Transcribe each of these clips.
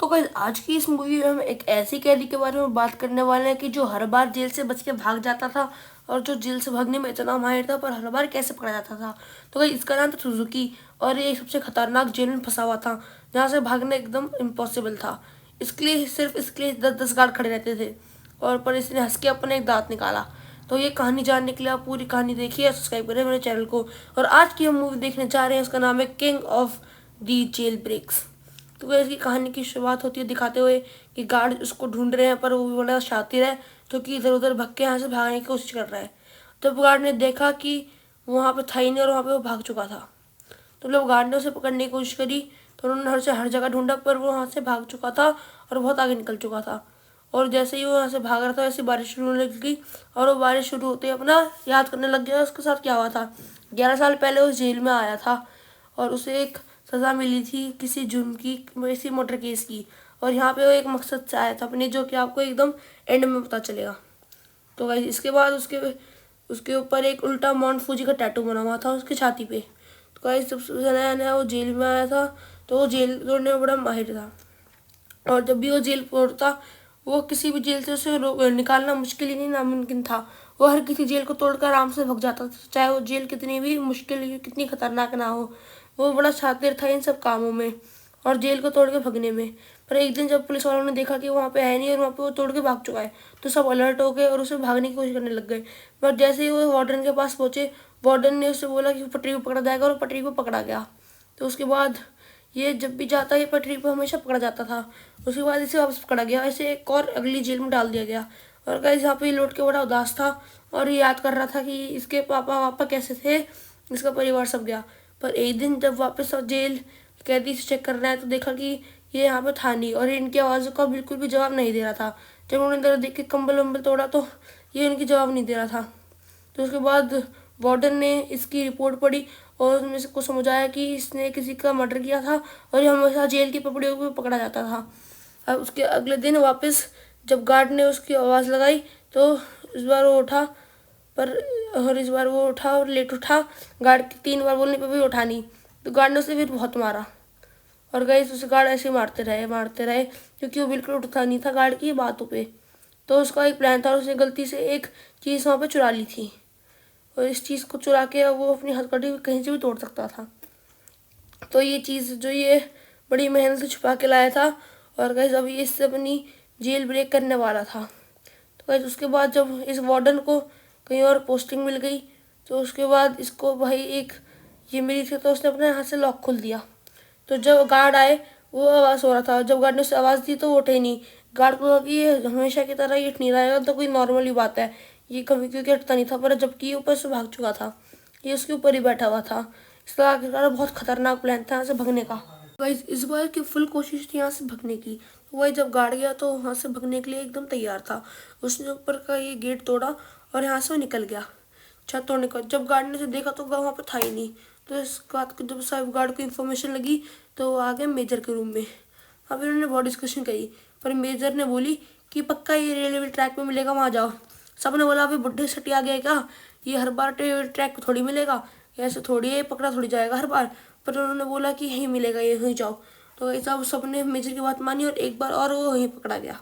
तो गाइस आज की इस मूवी में हम एक ऐसी कैदी के बारे में बात करने वाले हैं कि जो हर बार जेल से बच के भाग जाता था और जो जेल से भागने में इतना माहिर था पर हर बार कैसे पकड़ा जाता था। तो गाइस इसका नाम था सुजुकी और ये सबसे खतरनाक जेल में फंसा हुआ था जहाँ से भागना एकदम इम्पॉसिबल था। इसके लिए 10-10 गार्ड खड़े रहते थे और पर इसने हंस के अपने एक दांत निकाला। तो ये कहानी जानने के लिए आप पूरी कहानी देखिए, सब्सक्राइब करें मेरे चैनल को। और आज की हम मूवी देखने जा रहे हैं, उसका नाम है king of the jail breaks. तो इसकी कहानी की शुरुआत होती है दिखाते हुए कि गार्ड उसको ढूंढ रहे हैं पर वो बड़ा शातिर है जो कि इधर उधर भग के यहाँ से भागने की कोशिश कर रहा है। तब गार्ड ने देखा कि वहाँ पे था ही नहीं और वहाँ पे वो भाग चुका था। तो जब गार्ड ने उसे पकड़ने की कोशिश करी तो उन्होंने हर जगह ढूंढा पर वो वहाँ से भाग चुका था और बहुत आगे निकल चुका था। और जैसे ही वो वहाँ से भाग रहा था वैसे बारिश शुरू होने लग गई और वो बारिश शुरू होते ही अपना याद करने लग गया उसके साथ क्या हुआ था। 11 साल पहले उस जेल में आया था और उसे एक सज़ा मिली थी किसी जुर्म की, इसी मर्डर केस की। और यहाँ पे वो एक मकसद से आया था अपने, जो कि आपको एकदम एंड में पता चलेगा। तो गाइस इसके बाद उसके उसके ऊपर एक उल्टा माउंट फूजी का टैटू बना हुआ था उसकी छाती पे। तो गाइस जब नया नया वो जेल में आया था तो वो जेल तोड़ने में बड़ा माहिर था और जब भी वो जेल तोड़ता वो किसी भी जेल से उसे निकालना मुश्किल ही नहीं नामुमकिन था। वो हर किसी जेल को तोड़कर आराम से भग जाता था, चाहे वो जेल कितनी भी मुश्किल कितनी खतरनाक ना हो। वो बड़ा शातिर था इन सब कामों में और जेल को तोड़ के भगने में। पर एक दिन जब पुलिस वालों ने देखा कि वहाँ पे है नहीं और वहाँ पे वो तोड़ के भाग चुका है तो सब अलर्ट हो गए और उसे भागने की कोशिश करने लग गए। पर जैसे ही वो वार्डन के पास पहुँचे, वार्डन ने उससे बोला कि पटरी पर पकड़ा जाएगा और पटरी पर पकड़ा गया। तो उसके बाद ये जब भी जाता है पटरी पर हमेशा पकड़ा जाता था। उसके बाद इसे वापस पकड़ा गया, ऐसे एक और अगली जेल में डाल दिया गया। और गाइस यहाँ पे लौट के बड़ा उदास था और ये याद कर रहा था कि इसके पापा वापा कैसे थे, इसका परिवार सब गया। पर एक दिन जब वापस जेल कैदी से चेक कर रहा है तो देखा कि ये यहाँ पे था नहीं और इनकी आवाज़ों का बिल्कुल भी जवाब नहीं दे रहा था। जब उन्होंने इधर देख के कंबल वम्बल तोड़ा तो ये उनकी जवाब नहीं दे रहा था। तो उसके बाद वार्डन ने इसकी रिपोर्ट पढ़ी और उसमें से को समझ आया कि इसने किसी का मर्डर किया था और ये हमेशा जेल की पपड़ियों को पकड़ा जाता था। अब उसके अगले दिन वापस जब गार्ड ने उसकी आवाज़ लगाई तो इस बार वो उठा पर और इस बार वो उठा और लेट उठा। गार्ड के 3 बार बोलने पर भी उठा नहीं। तो गार्ड ने उसे फिर बहुत मारा और गाइस उसे गार्ड ऐसे मारते रहे क्योंकि वो बिल्कुल उठता नहीं था गार्ड की बातों पे। तो उसका एक प्लान था और उसने गलती से एक चीज़ वहाँ पे चुरा ली थी और इस चीज़ को चुरा के अब वो अपनी हथकड़ी कहीं से भी तोड़ सकता था। तो ये चीज़ जो ये बड़ी मेहनत से छुपा के लाया था और गाइस अब ये इससे अपनी जेल ब्रेक करने वाला था। तो गाइस उसके बाद जब इस वार्डन को कहीं और पोस्टिंग मिल गई तो उसके बाद इसको भाई एक ये मिली थी तो उसने अपने हाथ से लॉक खोल दिया। तो जब गार्ड आए वो आवाज़ हो रहा था, जब गार्ड ने उसे आवाज़ दी तो वो उठे नहीं। गार्ड को लगा कि ये हमेशा की तरह ये नहीं रहेगा तो कोई नॉर्मल ही बात है, ये कभी क्योंकि हटता नहीं था। पर जबकि ये ऊपर से भाग चुका था, ये उसके ऊपर ही बैठा हुआ था। इसका आखिरकार बहुत खतरनाक प्लान था यहाँ से भगने का। गाइस इस बार की फुल कोशिश थी यहाँ से भगने की। तो वही जब गार्ड गया तो वहाँ से भगने के लिए एकदम तैयार था। उसने ऊपर का ये गेट तोड़ा और यहाँ से वो निकल गया छत तोड़ने का। जब गार्ड ने उसे देखा तो वहाँ पर था ही नहीं। तो इस बात को जब साहब गार्ड को इन्फॉर्मेशन लगी तो वो आ गए मेजर के रूम में। अब इन्होंने बहुत डिस्कशन करी पर मेजर ने बोली कि पक्का ये रेलवे ट्रैक पे मिलेगा, वहाँ जाओ। सब ने बोला अभी बुढ़े सटी आ गया क्या, ये हर बार रेलवे ट्रैक पे थोड़ी मिलेगा, ऐसे थोड़ी है, पकड़ा थोड़ी जाएगा हर बार। पर उन्होंने बोला कि यहीं मिलेगा, यहीं जाओ। तो ऐसा सब ने मेजर की बात मानी और एक बार और वो वहीं पकड़ा गया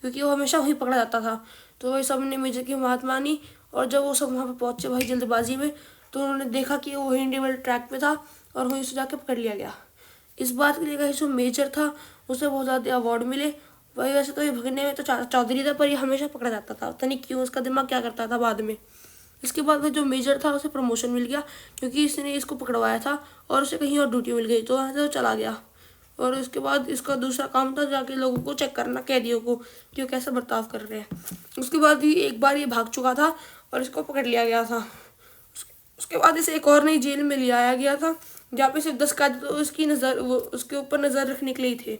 क्योंकि वो हमेशा वहीं पकड़ा जाता था। तो वही सब ने मेजर की बात मानी और जब वो सब वहाँ पे पहुँचे भाई जल्दबाजी में तो उन्होंने देखा कि वो वहीं रेलवे ट्रैक पे था और वहीं से जाके पकड़ लिया गया। इस बात के लिए जो मेजर था उसे बहुत ज़्यादा अवार्ड मिले। वही वैसे तो ये भगने में तो चौधरी था पर ये हमेशा पकड़ा जाता था, पता नहीं क्यों उसका दिमाग क्या करता था बाद में। इसके बाद में जो मेजर था उसे प्रमोशन मिल गया क्योंकि इसने इसको पकड़वाया था और उसे कहीं और ड्यूटी मिल गई तो वहाँ से वो चला गया। और उसके बाद इसका दूसरा काम था जाके लोगों को चेक करना, कैदियों को कि वो कैसा बर्ताव कर रहे हैं। उसके बाद भी एक बार ये भाग चुका था और इसको पकड़ लिया गया था। उसके बाद इसे एक और नई जेल में ले आया गया था जहाँ पे सिर्फ 10 कैदी तो उसकी नज़र वो उसके ऊपर नज़र रखने के लिए थे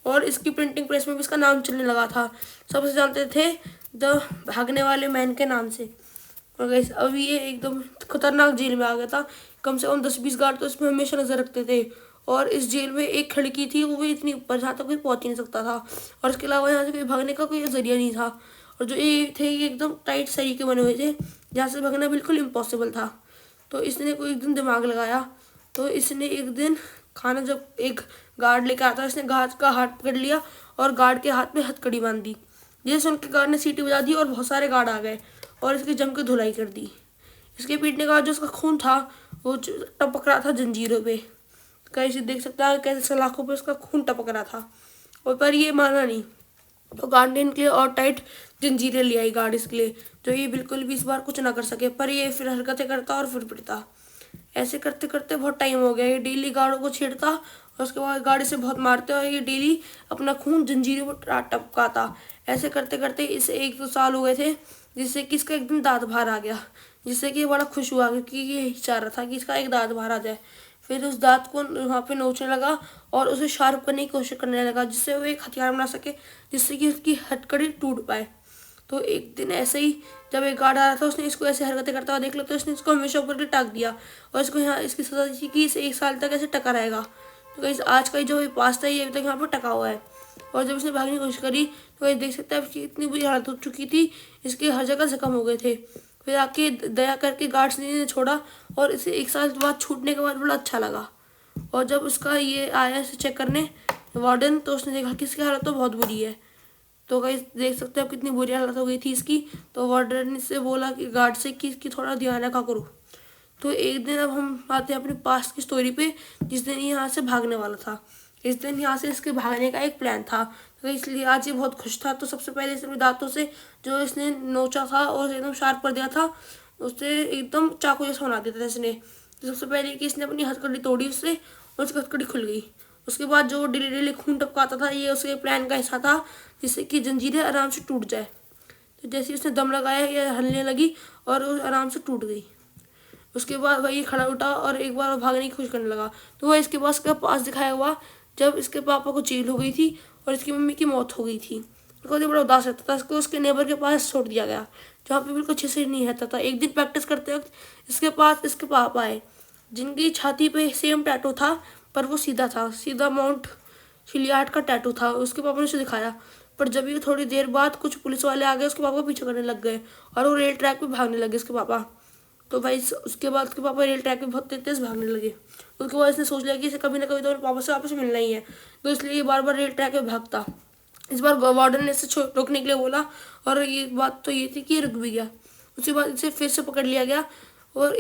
और इसकी प्रिंटिंग प्रेस में भी इसका नाम चलने लगा था। सब उसे जानते थे द भागने वाले मैन के नाम से। और गाइस अभी ये एकदम खतरनाक जेल में आ गया था। कम से कम 10-20 गार्ड तो इसमें हमेशा नज़र रखते थे और इस जेल में एक खिड़की थी वो भी इतनी ऊपर जहाँ तक कोई पहुँच ही नहीं सकता था और इसके अलावा यहाँ से कोई भागने का कोई जरिया नहीं था। और जो ये थे ये एकदम टाइट तरीके बने हुए थे जहाँ से भागना बिल्कुल इम्पॉसिबल था। तो इसने कोई एक दिन दिमाग लगाया तो इसने एक दिन खाना जब एक गार्ड लेकर आता है, इसने गार्ड का हाथ पकड़ लिया और गार्ड के हाथ में हथकड़ी बांध दी। जैसे उनके गार्ड ने सीटी बजा दी और बहुत सारे गार्ड आ गए और इसकी जम के धुलाई कर दी। इसके पीटने के बाद जो उसका खून था वो टपक रहा था जंजीरों पे। कैसे देख सकता है कैसे सलाखों पे उसका खून टपक रहा था, और पर ये माना नहीं। तो गार्ड ने इनके लिए और टाइट जंजीरें ले आई गार्ड इसके लिए, जो ये बिल्कुल भी इस बार कुछ ना कर सके। पर ये फिर हरकतें करता और फिर पिटता। ऐसे करते करते बहुत टाइम हो गया। ये डेली गार्डों को छेड़ता और उसके बाद गार्ड इसे बहुत मारते और ये डेली अपना खून जंजीरों पर टपकाता। ऐसे करते करते इसे 1-2 साल हो गए थे, जिससे कि इसका एक दिन दांत बाहर आ गया, जिससे कि ये बड़ा खुश हुआ क्योंकि ये चाह रहा था कि इसका एक दांत बाहर आ जाए। फिर उस दांत को वहाँ पे नोचने लगा और उसे शार्प करने की कोशिश करने लगा, जिससे वो एक हथियार बना सके, जिससे कि उसकी हथकड़ी टूट पाए। तो एक दिन ऐसे ही जब एक गार्ड आ रहा था, उसने इसको ऐसे हरकतें करता हुआ देख लिया, तो इसने इसको हमेशा ऊपर टाक दिया और इसको यहाँ इसकी सजा दी कि इसे 1 साल तक ऐसे टका रहेगा। तो गाइस आज का जो पास था ये अभी तक यहाँ पर टका हुआ है। और जब इसने भागने की कोशिश करी तो गाइस देख सकते हैं इसकी इतनी बुरी हालत हो चुकी थी, इसके हर जगह जख्म हो गए थे। फिर आके दया करके गार्ड्स ने छोड़ा और इसे 1 साल बाद छूटने के बाद बड़ा अच्छा लगा। और जब उसका ये आया इसे चेक करने वार्डन, तो उसने देखा कि इसकी हालत तो बहुत बुरी है। तो गाइस देख सकते हो आप कितनी बुरी हालत हो गई थी इसकी। तो वार्डन ने से बोला कि गार्ड से कि इसकी थोड़ा ध्यान रखा करो। तो एक दिन अब हम आते हैं अपने पास्ट की स्टोरी पे, जिस दिन ये यहाँ से भागने वाला था। इस दिन यहाँ से इसके भागने का एक प्लान था, तो इसलिए आज ये बहुत खुश था। तो सबसे पहले इसने अपने दांतों से जो इसने नोचा था और एकदम शार्प कर दिया था, उससे एकदम चाकू जैसा बना दिया था इसने। तो सबसे पहले कि इसने अपनी हथकड़ी तोड़ी उससे और उसकी हथकड़ी खुल गई। उसके बाद जो डेली डेली खून टपकाता था, ये उसके प्लान का हिस्सा था, जिससे कि जंजीरें आराम से टूट जाए। तो जैसे उसने दम लगाया ये हलने लगी और वो आराम से टूट गई। उसके बाद वही खड़ा उठा और एक बार वो भागने की कोशिश करने लगा। तो वह इसके पास दिखाया हुआ जब इसके पापा को जेल हो गई थी और इसकी मम्मी की मौत हो गई थी। तो बड़ा उदास रहता था। इसको उसके नेबर के पास छोड़ दिया गया, जहाँ पे बिल्कुल अच्छे से नहीं रहता था। एक दिन प्रैक्टिस करते वक्त इसके पास इसके पापा आए, जिनकी छाती पे सेम टैटू था, पर वो सीधा था, सीधा माउंट शिलियार्ड का टैटू था। उसके पापा ने उसे दिखाया, पर जब भी थोड़ी देर बाद कुछ पुलिस वाले आ गए, उसके पापा को पीछे करने लग गए और वो रेल ट्रैक पे भागने लगे इसके पापा। तो भाई उसके बाद उसके पापा रेल ट्रैक पे बहुत तेज भागने लगे। उसके बाद इसने सोच लिया कि इसे कभी ना कभी तो अपने पापा से वापस मिलना ही है, तो इसलिए ये बार बार रेल ट्रैक पे भागता। इस बार वार्डन ने इसे रोकने के लिए बोला और ये बात तो ये थी कि ये रुक भी गया। उसके बाद इसे फिर से पकड़ लिया गया और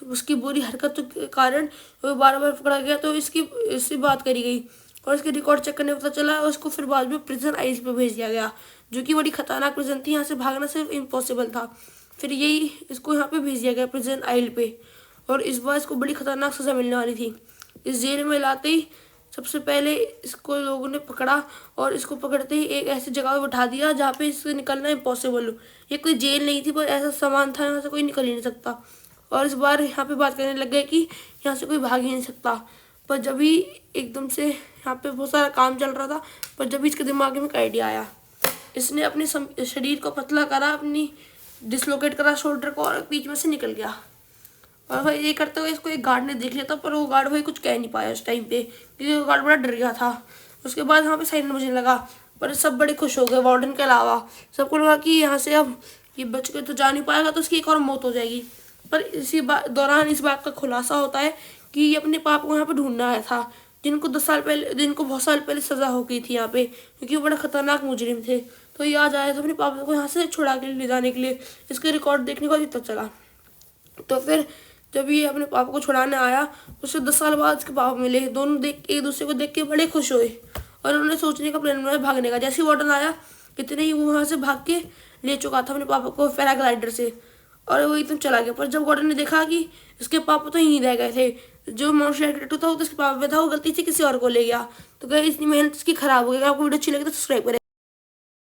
उसकी बुरी हरकत के कारण वो बार बार पकड़ा गया। तो इससे बात करी गई और इसके रिकॉर्ड चेक करने पता चला और उसको फिर बाद में प्रिजन आइस पे भेज दिया गया, जो कि बड़ी खतरनाक प्रिजन थी। यहाँ से भागना सिर्फ इम्पॉसिबल था। फिर यही इसको यहाँ पे भेज दिया गया प्रिजन आइल पे, और इस बार इसको बड़ी खतरनाक सज़ा मिलने वाली थी। इस जेल में लाते ही सबसे पहले इसको लोगों ने पकड़ा और इसको पकड़ते ही एक ऐसी जगह पर बैठा दिया जहाँ पे इससे निकलना इम्पॉसिबल हो। ये कोई जेल नहीं थी, पर ऐसा सामान था यहाँ से कोई निकल ही नहीं सकता। और इस बार यहाँ पे बात करने लग गए कि यहाँ से कोई भाग ही नहीं सकता। पर जब भी एकदम से यहाँ पे बहुत सारा काम चल रहा था, पर जब भी इसके दिमाग में एक आइडिया आया, इसने अपने शरीर को पतला करा, अपनी डिसलोकेट करा शोल्डर को और बीच में से निकल गया। और भाई ये करते हुए इसको एक गार्ड ने देख लिया था, पर वो गार्ड भाई कुछ कह नहीं पाया उस टाइम पे, क्योंकि वो गार्ड बड़ा डर गया था। उसके बाद यहाँ पे साइन बजने लगा, पर सब बड़े खुश हो गए वार्डन के अलावा। सबको लगा कि यहाँ से अब ये बच के तो जा नहीं पाएगा, तो उसकी एक और मौत हो जाएगी। पर इसी दौरान इस बात का खुलासा होता है कि ये अपने पाप को यहाँ पे ढूंढने आया था, जिनको बहुत साल पहले सज़ा हो गई थी यहाँ पे, क्योंकि वो बड़ा खतरनाक मुजरिम थे। तो ये आज आया था अपने पापा को यहाँ से छुड़ा के ले जाने के लिए। इसके रिकॉर्ड देखने को पता चला। तो फिर जब ये अपने पापा को छुड़ाने आया, उससे 10 साल बाद उसके पापा मिले। दोनों एक दूसरे को देख के बड़े खुश हुए और उन्होंने सोचने का प्लान बनाया भागने का। जैसे ही वार्डन आया, इतने ही वो वहाँ से भाग के ले चुका था अपने पापा को पैराग्लाइडर से, और वो एकदम चला गया। पर जब वार्डन ने देखा कि उसके पापा तो यहीं रह गए थे, जो माउंट टैटू था वो तो उसके पापा पे था, वो गलती से किसी और को ले गया। तो गई इतनी मेहनत उसकी खराब हो गई। आपको वीडियो अच्छी लगी तो सब्सक्राइब करें।